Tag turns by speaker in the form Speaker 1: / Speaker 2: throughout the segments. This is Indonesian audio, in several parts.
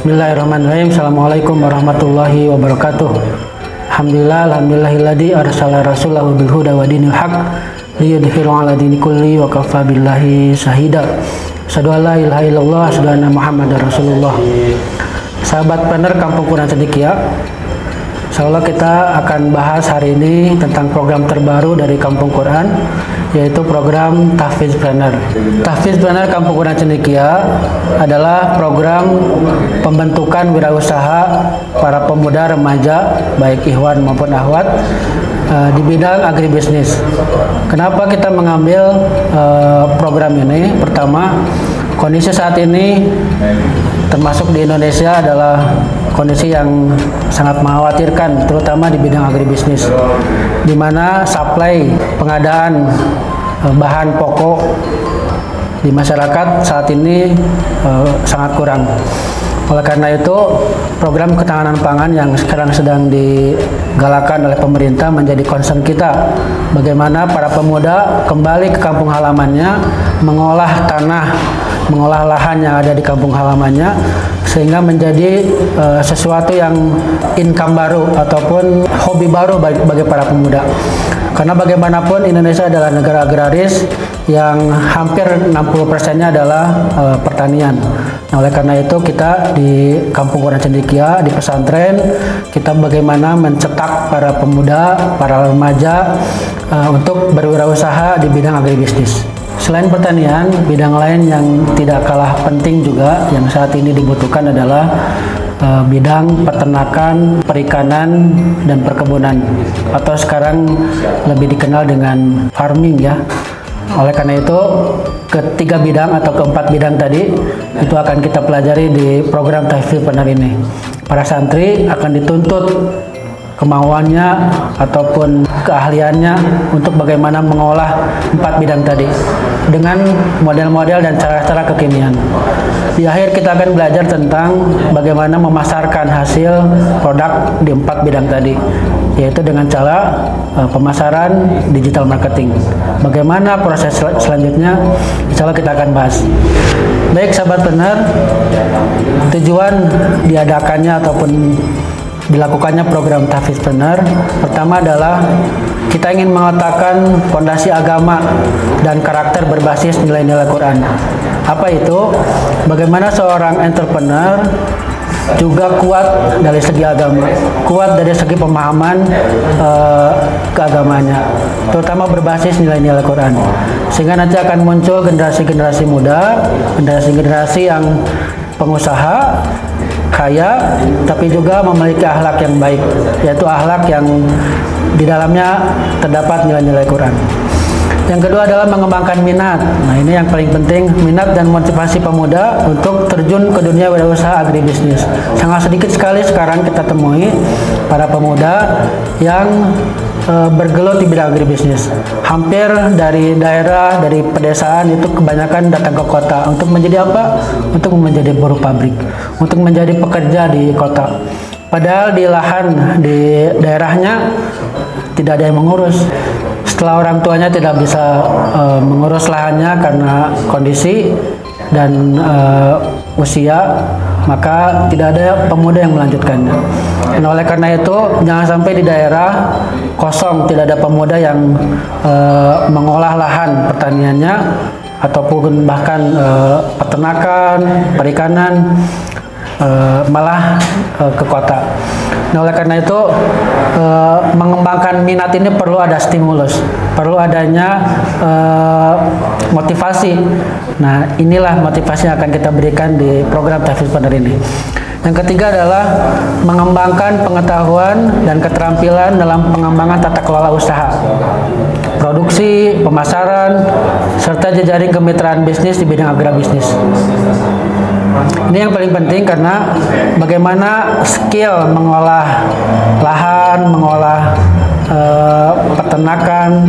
Speaker 1: Bismillahirrahmanirrahim. Assalamualaikum warahmatullahi wabarakatuh. Alhamdulillahilladzi arsala rasulahu bil huda wa dinil haq liyudhhiru 'ala dini kulli wa kafa billahi syahida. Asyhadu an la ilaha illallah, asyhadu anna Muhammadar Rasulullah. Sahabat planner Kampung Quran Cendekia, insyaallah kita akan bahas hari ini tentang program terbaru dari Kampung Quran, yaitu program Tahfiz Planner. Tahfiz Planner Kampung Quran Cendekia adalah program pembentukan wirausaha para pemuda remaja, baik ikhwan maupun akhwat, di bidang agribisnis. Kenapa kita mengambil program ini? Pertama, kondisi saat ini termasuk di Indonesia adalah kondisi yang sangat mengkhawatirkan, terutama di bidang agribisnis, di mana supply pengadaan bahan pokok di masyarakat saat ini sangat kurang. Oleh karena itu, program ketahanan pangan yang sekarang sedang digalakkan oleh pemerintah menjadi concern kita. Bagaimana para pemuda kembali ke kampung halamannya, mengolah tanah, mengolah lahan yang ada di kampung halamannya, sehingga menjadi sesuatu yang income baru ataupun hobi baru bagi para pemuda. Karena bagaimanapun Indonesia adalah negara agraris yang hampir 60%-nya adalah pertanian. Nah, oleh karena itu kita di Kampung Quran Cendekia, di pesantren, kita bagaimana mencetak para pemuda, para remaja untuk berwirausaha di bidang agribisnis. Selain pertanian, bidang lain yang tidak kalah penting juga yang saat ini dibutuhkan adalah bidang peternakan, perikanan, dan perkebunan, atau sekarang lebih dikenal dengan farming ya. Oleh karena itu, ketiga bidang atau keempat bidang tadi itu akan kita pelajari di program Tahfiz Planner ini. Para santri akan dituntut kemauannya ataupun keahliannya untuk bagaimana mengolah empat bidang tadi dengan model-model dan cara-cara kekinian. Di akhir kita akan belajar tentang bagaimana memasarkan hasil produk di empat bidang tadi, yaitu dengan cara pemasaran digital marketing. Bagaimana proses selanjutnya, insya Allah kita akan bahas. Baik sahabat planner, tujuan diadakannya ataupun dilakukannya program Tahfiz Planner pertama adalah kita ingin meletakkan fondasi agama dan karakter berbasis nilai-nilai Quran. Apa itu? Bagaimana seorang entrepreneur juga kuat dari segi agama, kuat dari segi pemahaman keagamanya, terutama berbasis nilai-nilai Quran, sehingga nanti akan muncul generasi-generasi muda, generasi-generasi yang pengusaha, kaya, tapi juga memiliki akhlak yang baik, yaitu akhlak yang di dalamnya terdapat nilai-nilai Quran. Yang kedua adalah mengembangkan minat. Nah, ini yang paling penting, minat dan motivasi pemuda untuk terjun ke dunia wirausaha agribisnis. Sangat sedikit sekali sekarang kita temui para pemuda yang bergelut di bidang agribisnis. Hampir dari daerah, dari pedesaan itu kebanyakan datang ke kota untuk menjadi apa? Untuk menjadi buruh pabrik, untuk menjadi pekerja di kota. Padahal di lahan di daerahnya tidak ada yang mengurus. Setelah orang tuanya tidak bisa mengurus lahannya karena kondisi dan usia, maka tidak ada pemuda yang melanjutkannya. Nah, oleh karena itu, jangan sampai di daerah kosong, tidak ada pemuda yang mengolah lahan pertaniannya ataupun bahkan peternakan, perikanan, malah ke kota. Nah, oleh karena itu mengembangkan minat ini perlu ada stimulus, perlu adanya motivasi. Nah, inilah motivasi yang akan kita berikan di program Tahfiz Planner ini. Yang ketiga adalah mengembangkan pengetahuan dan keterampilan dalam pengembangan tata kelola usaha, produksi, pemasaran, serta jejaring kemitraan bisnis di bidang agribisnis. Ini yang paling penting karena bagaimana skill mengolah lahan, mengolah peternakan,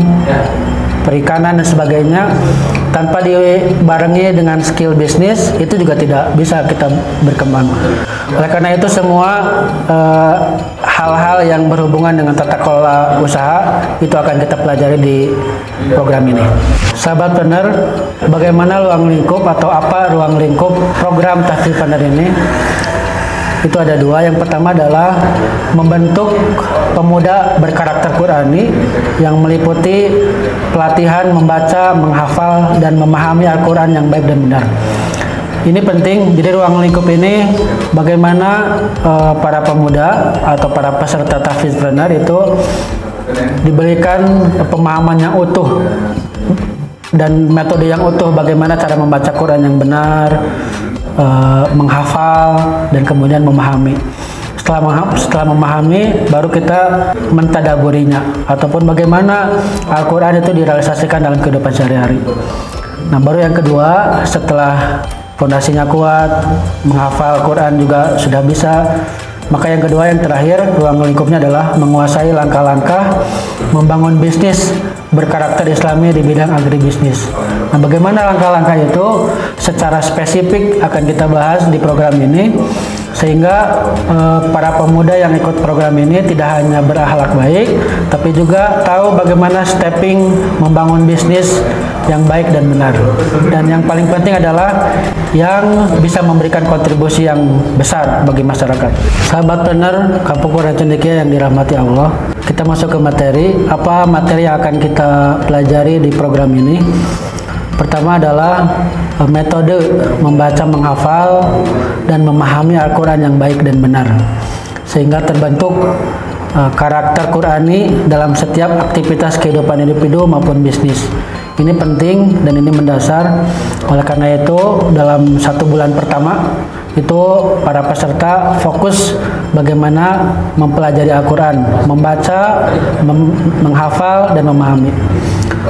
Speaker 1: perikanan dan sebagainya tanpa dibarengi dengan skill bisnis itu juga tidak bisa kita berkembang. Oleh karena itu semua hal-hal yang berhubungan dengan tata kelola usaha itu akan kita pelajari di program ini. Sahabat planner, bagaimana ruang lingkup atau apa ruang lingkup program Tahfiz Planner ini? Itu ada dua. Yang pertama adalah membentuk pemuda berkarakter Qurani yang meliputi pelatihan membaca, menghafal, dan memahami Al-Quran yang baik dan benar. Ini penting. Jadi ruang lingkup ini bagaimana para pemuda atau para peserta tahfidzpreneur itu diberikan pemahaman yang utuh dan metode yang utuh bagaimana cara membaca Quran yang benar, menghafal, dan kemudian memahami. Setelah memahami, baru kita mentadaburinya, ataupun bagaimana Al-Quran itu direalisasikan dalam kehidupan sehari-hari. Nah, baru yang kedua, setelah fondasinya kuat, menghafal Quran juga sudah bisa, maka yang kedua, yang terakhir, ruang lingkupnya adalah menguasai langkah-langkah membangun bisnis berkarakter Islami di bidang agribisnis. Nah, bagaimana langkah-langkah itu secara spesifik akan kita bahas di program ini, sehingga para pemuda yang ikut program ini tidak hanya berakhlak baik, tapi juga tahu bagaimana stepping membangun bisnis yang baik dan benar. Dan yang paling penting adalah yang bisa memberikan kontribusi yang besar bagi masyarakat. Sahabat Planner Kampung Quran Cendekia yang dirahmati Allah, kita masuk ke materi. Apa materi yang akan kita pelajari di program ini? Pertama adalah metode membaca, menghafal, dan memahami Al-Quran yang baik dan benar, sehingga terbentuk karakter Qurani dalam setiap aktivitas kehidupan individu maupun bisnis. Ini penting dan ini mendasar. Oleh karena itu, dalam 1 bulan pertama itu para peserta fokus bagaimana mempelajari Al-Quran, membaca, menghafal, dan memahami.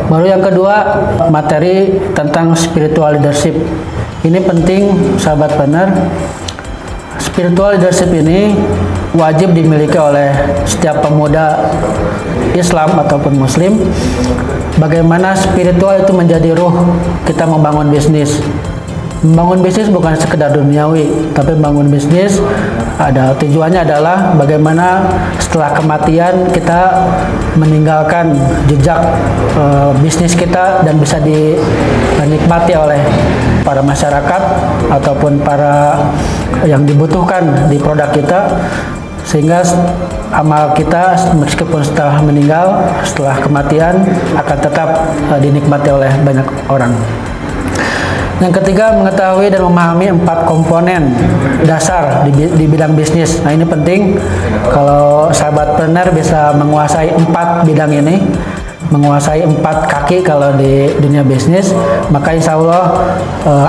Speaker 1: Baru yang kedua, materi tentang spiritual leadership. Ini penting, sahabat Planner. Spiritual leadership ini wajib dimiliki oleh setiap pemuda Islam ataupun Muslim. Bagaimana spiritual itu menjadi ruh kita membangun bisnis. Membangun bisnis bukan sekedar duniawi, tapi membangun bisnis ada tujuannya adalah bagaimana setelah kematian kita meninggalkan jejak bisnis kita dan bisa dinikmati oleh para masyarakat ataupun para yang dibutuhkan di produk kita, sehingga amal kita meskipun setelah meninggal, setelah kematian akan tetap dinikmati oleh banyak orang. Yang ketiga, mengetahui dan memahami 4 komponen dasar di bidang bisnis. Nah, ini penting. Kalau sahabat Planner bisa menguasai 4 bidang ini, menguasai 4 kaki kalau di dunia bisnis, maka insya Allah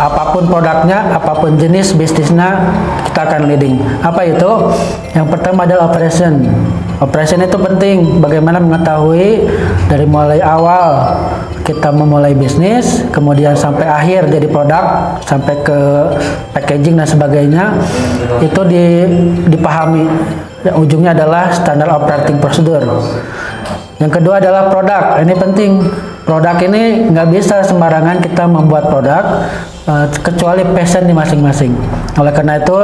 Speaker 1: apapun produknya, apapun jenis bisnisnya, kita akan leading. Apa itu? Yang pertama adalah operation. Operation itu penting. Bagaimana mengetahui dari mulai awal kita memulai bisnis, kemudian sampai akhir jadi produk, sampai ke packaging dan sebagainya, itu dipahami. Ujungnya adalah standar operating procedure. Yang kedua adalah produk. Ini penting. Produk ini nggak bisa sembarangan kita membuat produk, kecuali passion di masing-masing. Oleh karena itu,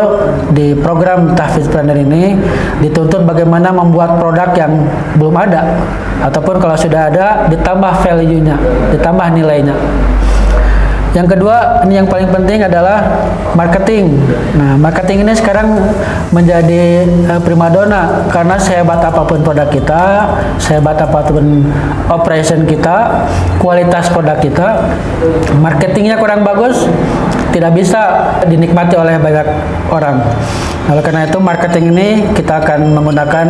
Speaker 1: di program tahfidzpreneur ini dituntut bagaimana membuat produk yang belum ada, ataupun kalau sudah ada ditambah value-nya, ditambah nilainya. Yang kedua, ini yang paling penting adalah marketing. Nah, marketing ini sekarang menjadi primadona, karena sehebat apapun produk kita, sehebat apapun operation kita, kualitas produk kita, marketingnya kurang bagus, tidak bisa dinikmati oleh banyak orang. Oleh karena itu, marketing ini kita akan menggunakan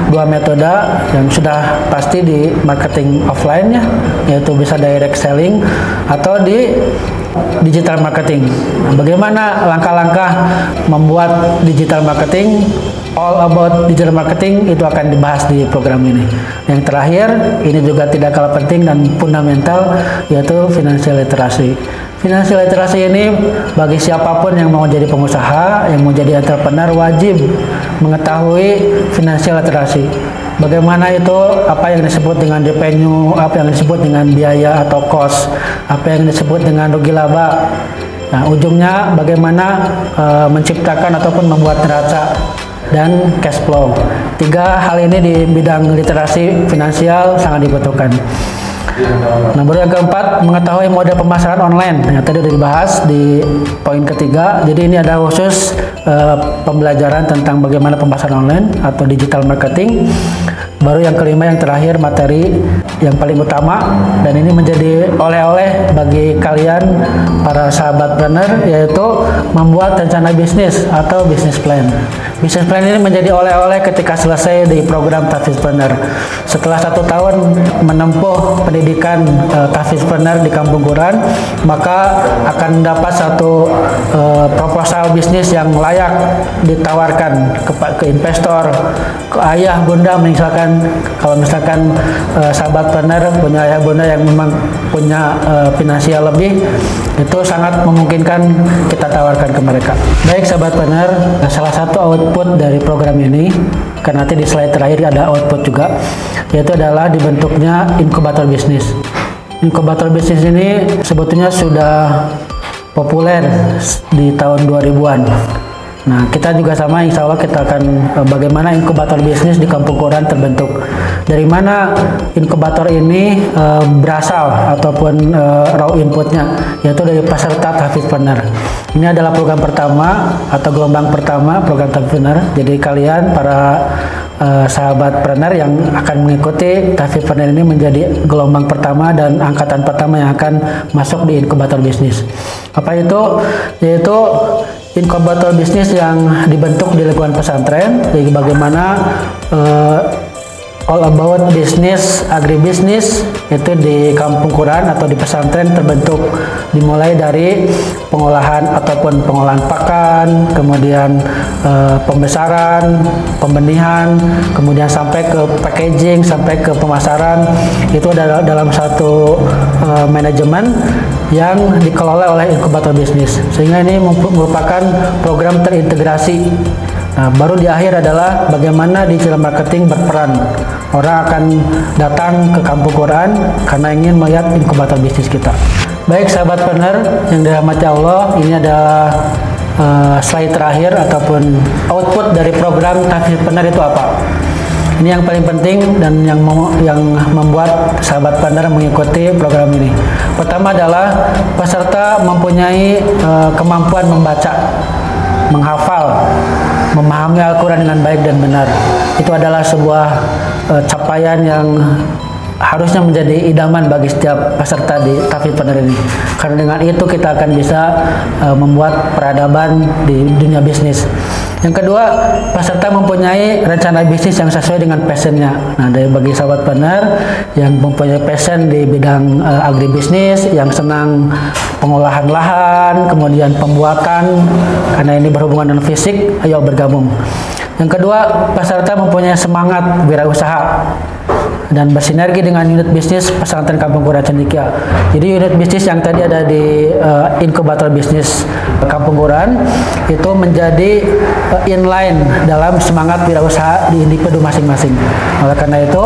Speaker 1: 2 metode yang sudah pasti di marketing offline ya, yaitu bisa direct selling atau di digital marketing. Nah, bagaimana langkah-langkah membuat digital marketing? All about digital marketing itu akan dibahas di program ini. Yang terakhir, ini juga tidak kalah penting dan fundamental, yaitu financial literacy. Financial literacy ini bagi siapapun yang mau jadi pengusaha, yang mau jadi entrepreneur, wajib mengetahui financial literacy. Bagaimana itu, apa yang disebut dengan revenue, apa yang disebut dengan biaya atau cost, apa yang disebut dengan rugi laba. Nah, ujungnya bagaimana menciptakan ataupun membuat neraca dan cash flow. 3 hal ini di bidang literasi finansial sangat dibutuhkan. Nah, baru yang keempat, mengetahui mode pemasaran online. Yang tadi sudah dibahas di poin ketiga. Jadi ini ada khusus pembelajaran tentang bagaimana pemasaran online atau digital marketing. Baru yang kelima, yang terakhir, materi yang paling utama, dan ini menjadi oleh-oleh bagi kalian para sahabat planner, yaitu membuat rencana bisnis atau business plan. Business plan ini menjadi oleh-oleh ketika selesai di program Tahfiz Planner. Setelah 1 tahun menempuh pendidikan Tahfiz Planner di Kampung Quran, maka akan mendapat satu proposal bisnis yang layak ditawarkan ke investor, ke ayah bunda. Misalkan kalau misalkan sahabat planner punya ayah bunda yang memang punya finansial lebih, itu sangat memungkinkan kita tawarkan ke mereka. Baik sahabat planner, salah satu output dari program ini, karena nanti di slide terakhir ada output juga, yaitu adalah dibentuknya inkubator bisnis. Inkubator bisnis ini sebetulnya sudah populer di tahun 2000-an. Nah, kita juga sama, insya Allah kita akan bagaimana inkubator bisnis di Kampung Quran terbentuk. Dari mana inkubator ini berasal ataupun raw inputnya, yaitu dari peserta Tahfiz Planner. Ini adalah program pertama atau gelombang pertama program Tahfiz Planner. Jadi kalian para sahabat planner yang akan mengikuti Tahfiz Planner ini menjadi gelombang pertama dan angkatan pertama yang akan masuk di inkubator bisnis. Apa itu? Yaitu inkubator bisnis yang dibentuk di lingkungan pesantren. Jadi bagaimana all about business, agribisnis itu di Kampung Quran atau di pesantren terbentuk, dimulai dari pengolahan ataupun pengolahan pakan, kemudian pembesaran, pembenihan, kemudian sampai ke packaging, sampai ke pemasaran. Itu adalah dalam satu manajemen yang dikelola oleh inkubator bisnis, sehingga ini merupakan program terintegrasi. Nah, baru di akhir adalah bagaimana digital marketing berperan. Orang akan datang ke Kampung Quran karena ingin melihat inkubator bisnis kita. Baik sahabat planner yang dirahmati Allah, ini adalah slide terakhir ataupun output dari program Tahfiz Planner itu apa. Ini yang paling penting dan yang membuat sahabat planner mengikuti program ini. Pertama adalah peserta mempunyai kemampuan membaca, menghafal, memahami Al-Quran dengan baik dan benar. Itu adalah sebuah capaian yang harusnya menjadi idaman bagi setiap peserta di Tahfiz Planner ini. Karena dengan itu kita akan bisa membuat peradaban di dunia bisnis. Yang kedua, peserta mempunyai rencana bisnis yang sesuai dengan passionnya. Nah, dari bagi sahabat planner yang mempunyai passion di bidang agribisnis, yang senang pengolahan lahan, kemudian pembuatan, karena ini berhubungan dengan fisik, ayo bergabung. Yang kedua, peserta mempunyai semangat wirausaha dan bersinergi dengan unit bisnis pesantren Kampung Quran Cendekia. Jadi unit bisnis yang tadi ada di inkubator bisnis Kampung Quran itu menjadi inline dalam semangat wirausaha di individu masing-masing. Oleh karena itu,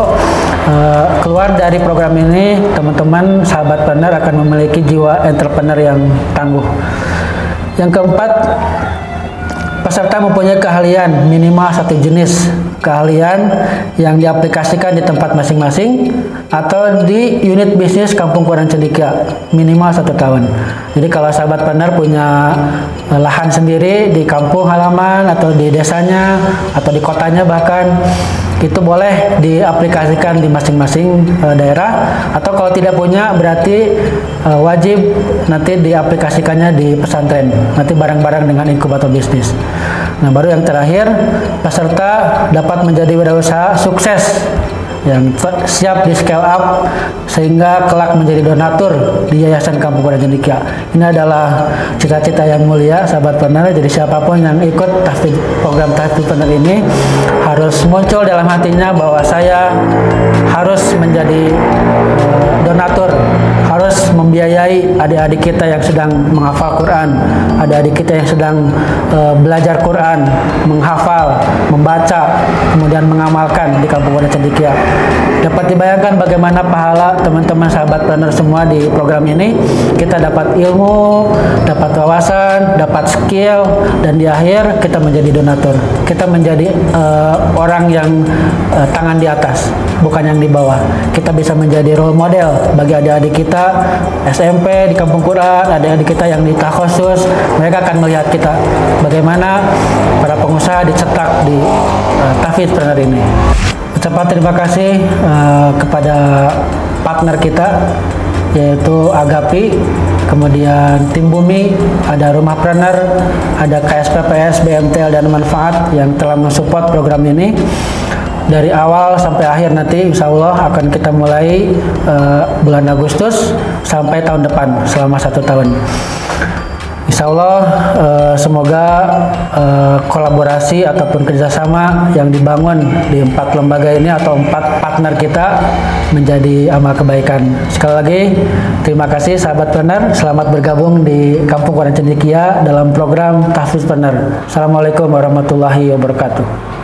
Speaker 1: keluar dari program ini, teman-teman sahabat planner akan memiliki jiwa entrepreneur yang tangguh. Yang keempat, peserta mempunyai keahlian minimal satu jenis keahlian yang diaplikasikan di tempat masing-masing atau di unit bisnis Kampung Quran Cendekia minimal 1 tahun. Jadi kalau sahabat planner punya lahan sendiri di kampung halaman atau di desanya atau di kotanya bahkan, itu boleh diaplikasikan di masing-masing daerah, atau kalau tidak punya berarti wajib nanti diaplikasikannya di pesantren, nanti bareng-bareng dengan inkubator bisnis. Nah, baru yang terakhir, peserta dapat menjadi wirausaha sukses yang siap di scale up sehingga kelak menjadi donatur di Yayasan Kampung Quran Cendekia. Ini adalah cita-cita yang mulia sahabat planner. Jadi siapapun yang ikut program Tahfiz Planner ini harus muncul dalam hatinya bahwa saya harus menjadi donatur, harus membiayai adik-adik kita yang sedang menghafal Quran, adik-adik kita yang sedang belajar Quran, menghafal, membaca, kemudian mengamalkan di Kampung Quran Cendekia. Dapat dibayangkan bagaimana pahala teman-teman sahabat planner semua di program ini. Kita dapat ilmu, dapat wawasan, dapat skill, dan di akhir kita menjadi donatur. Kita menjadi orang yang tangan di atas, bukan yang di bawah. Kita bisa menjadi role model bagi adik-adik kita SMP di Kampung Quran, adik-adik kita yang di takhusus. Mereka akan melihat kita bagaimana para pengusaha dicetak di Tahfidz Planner ini. Ucapan terima kasih kepada partner kita yaitu Agapi, kemudian Tim Bumi, ada Rumah Planner, ada KSPPS, BMTL dan Manfaat yang telah mensupport program ini. Dari awal sampai akhir nanti insya Allah akan kita mulai bulan Agustus sampai tahun depan selama 1 tahun. Insya Allah semoga kolaborasi ataupun kerjasama yang dibangun di 4 lembaga ini atau 4 partner kita menjadi amal kebaikan. Sekali lagi terima kasih sahabat planner, selamat bergabung di Kampung Quran Cendekia dalam program Tahfidz Planner. Assalamualaikum warahmatullahi wabarakatuh.